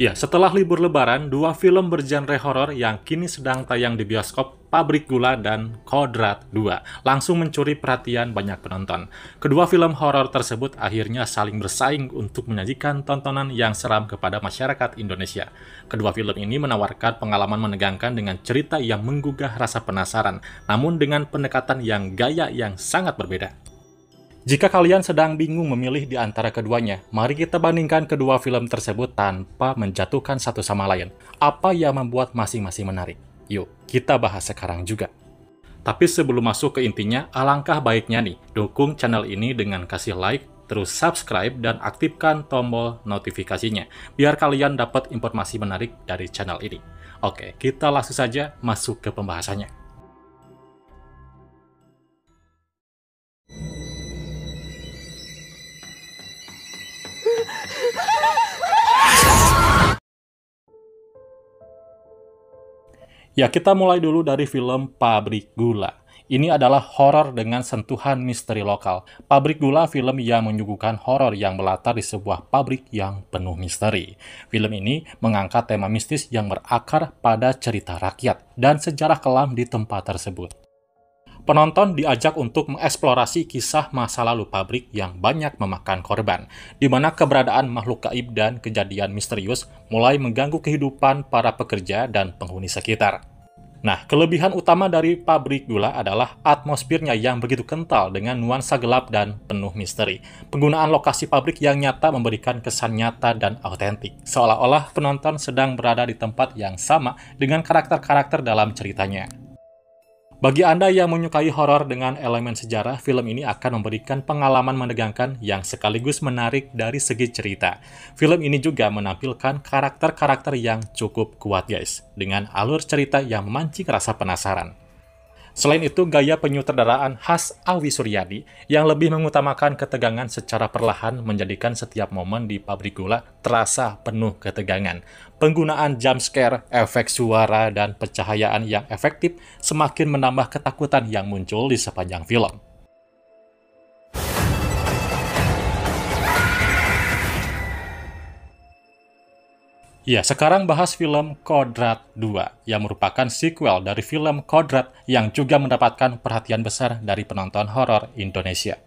Ya, setelah libur lebaran, dua film bergenre horor yang kini sedang tayang di bioskop, Pabrik Gula dan Kodrat 2, langsung mencuri perhatian banyak penonton. Kedua film horor tersebut akhirnya saling bersaing untuk menyajikan tontonan yang seram kepada masyarakat Indonesia. Kedua film ini menawarkan pengalaman menegangkan dengan cerita yang menggugah rasa penasaran, namun dengan pendekatan yang gaya yang sangat berbeda. Jika kalian sedang bingung memilih di antara keduanya, mari kita bandingkan kedua film tersebut tanpa menjatuhkan satu sama lain. Apa yang membuat masing-masing menarik? Yuk, kita bahas sekarang juga. Tapi sebelum masuk ke intinya, alangkah baiknya nih, dukung channel ini dengan kasih like, terus subscribe, dan aktifkan tombol notifikasinya, biar kalian dapat informasi menarik dari channel ini. Oke, kita langsung saja masuk ke pembahasannya. Ya, kita mulai dulu dari film Pabrik Gula. Ini adalah horor dengan sentuhan misteri lokal. Pabrik Gula film yang menyuguhkan horor yang berlatar di sebuah pabrik yang penuh misteri. Film ini mengangkat tema mistis yang berakar pada cerita rakyat dan sejarah kelam di tempat tersebut. Penonton diajak untuk mengeksplorasi kisah masa lalu pabrik yang banyak memakan korban, di mana keberadaan makhluk gaib dan kejadian misterius mulai mengganggu kehidupan para pekerja dan penghuni sekitar. Nah, kelebihan utama dari Pabrik Gula adalah atmosfernya yang begitu kental dengan nuansa gelap dan penuh misteri. Penggunaan lokasi pabrik yang nyata memberikan kesan nyata dan autentik, seolah-olah penonton sedang berada di tempat yang sama dengan karakter-karakter dalam ceritanya. Bagi Anda yang menyukai horor dengan elemen sejarah, film ini akan memberikan pengalaman menegangkan yang sekaligus menarik dari segi cerita. Film ini juga menampilkan karakter-karakter yang cukup kuat guys, dengan alur cerita yang memancing rasa penasaran. Selain itu, gaya penyutradaraan khas Awi Suryadi yang lebih mengutamakan ketegangan secara perlahan menjadikan setiap momen di Pabrik Gula terasa penuh ketegangan. Penggunaan jump scare, efek suara, dan pencahayaan yang efektif semakin menambah ketakutan yang muncul di sepanjang film. Ya, sekarang bahas film Kodrat 2, yang merupakan sequel dari film Kodrat yang juga mendapatkan perhatian besar dari penonton horor Indonesia.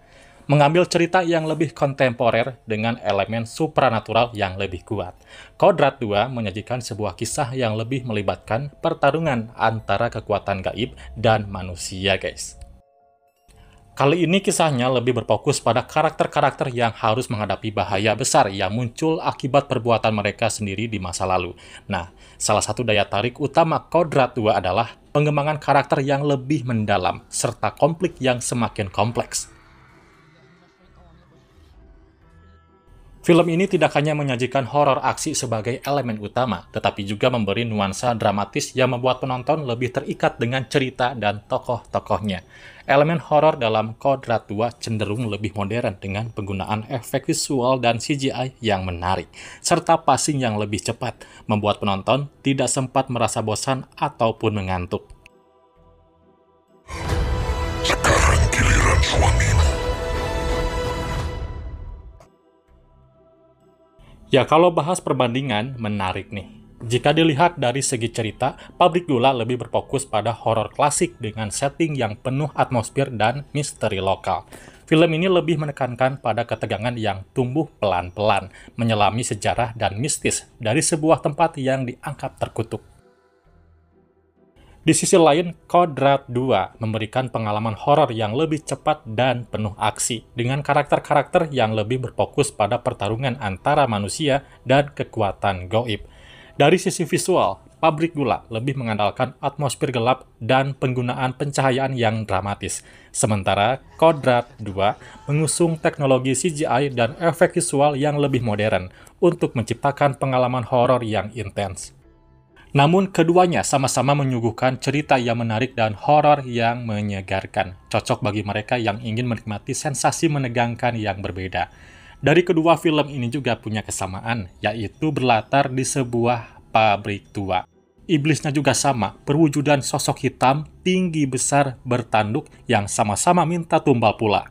Mengambil cerita yang lebih kontemporer dengan elemen supranatural yang lebih kuat. Kodrat 2 menyajikan sebuah kisah yang lebih melibatkan pertarungan antara kekuatan gaib dan manusia, guys. Kali ini kisahnya lebih berfokus pada karakter-karakter yang harus menghadapi bahaya besar yang muncul akibat perbuatan mereka sendiri di masa lalu. Nah, salah satu daya tarik utama Kodrat 2 adalah pengembangan karakter yang lebih mendalam, serta konflik yang semakin kompleks. Film ini tidak hanya menyajikan horor aksi sebagai elemen utama, tetapi juga memberi nuansa dramatis yang membuat penonton lebih terikat dengan cerita dan tokoh-tokohnya. Elemen horor dalam Kodrat 2 cenderung lebih modern dengan penggunaan efek visual dan CGI yang menarik, serta passing yang lebih cepat, membuat penonton tidak sempat merasa bosan ataupun mengantuk. Sekarang giliran suamimu. Ya, kalau bahas perbandingan, menarik nih. Jika dilihat dari segi cerita, Pabrik Gula lebih berfokus pada horor klasik dengan setting yang penuh atmosfer dan misteri lokal. Film ini lebih menekankan pada ketegangan yang tumbuh pelan-pelan, menyelami sejarah dan mistis dari sebuah tempat yang dianggap terkutuk. Di sisi lain, Kodrat 2 memberikan pengalaman horor yang lebih cepat dan penuh aksi, dengan karakter-karakter yang lebih berfokus pada pertarungan antara manusia dan kekuatan gaib. Dari sisi visual, Pabrik Gula lebih mengandalkan atmosfer gelap dan penggunaan pencahayaan yang dramatis, sementara Kodrat 2 mengusung teknologi CGI dan efek visual yang lebih modern untuk menciptakan pengalaman horor yang intens. Namun, keduanya sama-sama menyuguhkan cerita yang menarik dan horor yang menyegarkan, cocok bagi mereka yang ingin menikmati sensasi menegangkan yang berbeda. Dari kedua film ini juga punya kesamaan, yaitu berlatar di sebuah pabrik tua. Iblisnya juga sama, perwujudan sosok hitam, tinggi besar, bertanduk, yang sama-sama minta tumbal pula.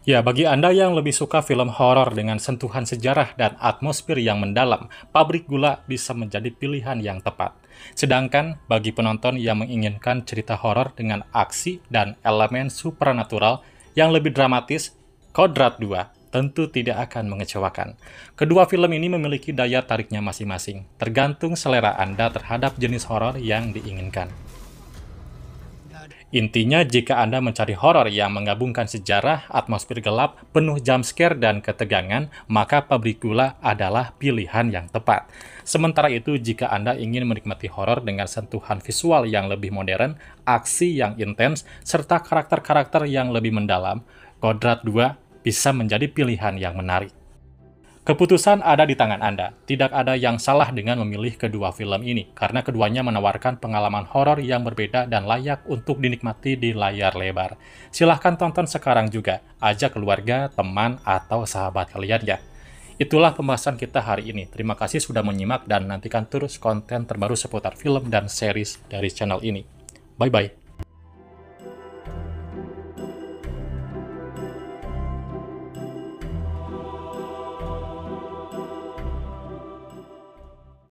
Ya, bagi Anda yang lebih suka film horor dengan sentuhan sejarah dan atmosfer yang mendalam, Pabrik Gula bisa menjadi pilihan yang tepat. Sedangkan bagi penonton yang menginginkan cerita horor dengan aksi dan elemen supranatural yang lebih dramatis, Kodrat 2 tentu tidak akan mengecewakan. Kedua film ini memiliki daya tariknya masing-masing, tergantung selera Anda terhadap jenis horor yang diinginkan. Intinya, jika Anda mencari horor yang menggabungkan sejarah, atmosfer gelap, penuh jumpscare dan ketegangan, maka Pabrik Gula adalah pilihan yang tepat. Sementara itu, jika Anda ingin menikmati horor dengan sentuhan visual yang lebih modern, aksi yang intens, serta karakter-karakter yang lebih mendalam, Kodrat 2 bisa menjadi pilihan yang menarik. Keputusan ada di tangan Anda. Tidak ada yang salah dengan memilih kedua film ini, karena keduanya menawarkan pengalaman horor yang berbeda dan layak untuk dinikmati di layar lebar. Silahkan tonton sekarang juga, ajak keluarga, teman, atau sahabat kalian ya. Itulah pembahasan kita hari ini. Terima kasih sudah menyimak dan nantikan terus konten terbaru seputar film dan series dari channel ini. Bye-bye.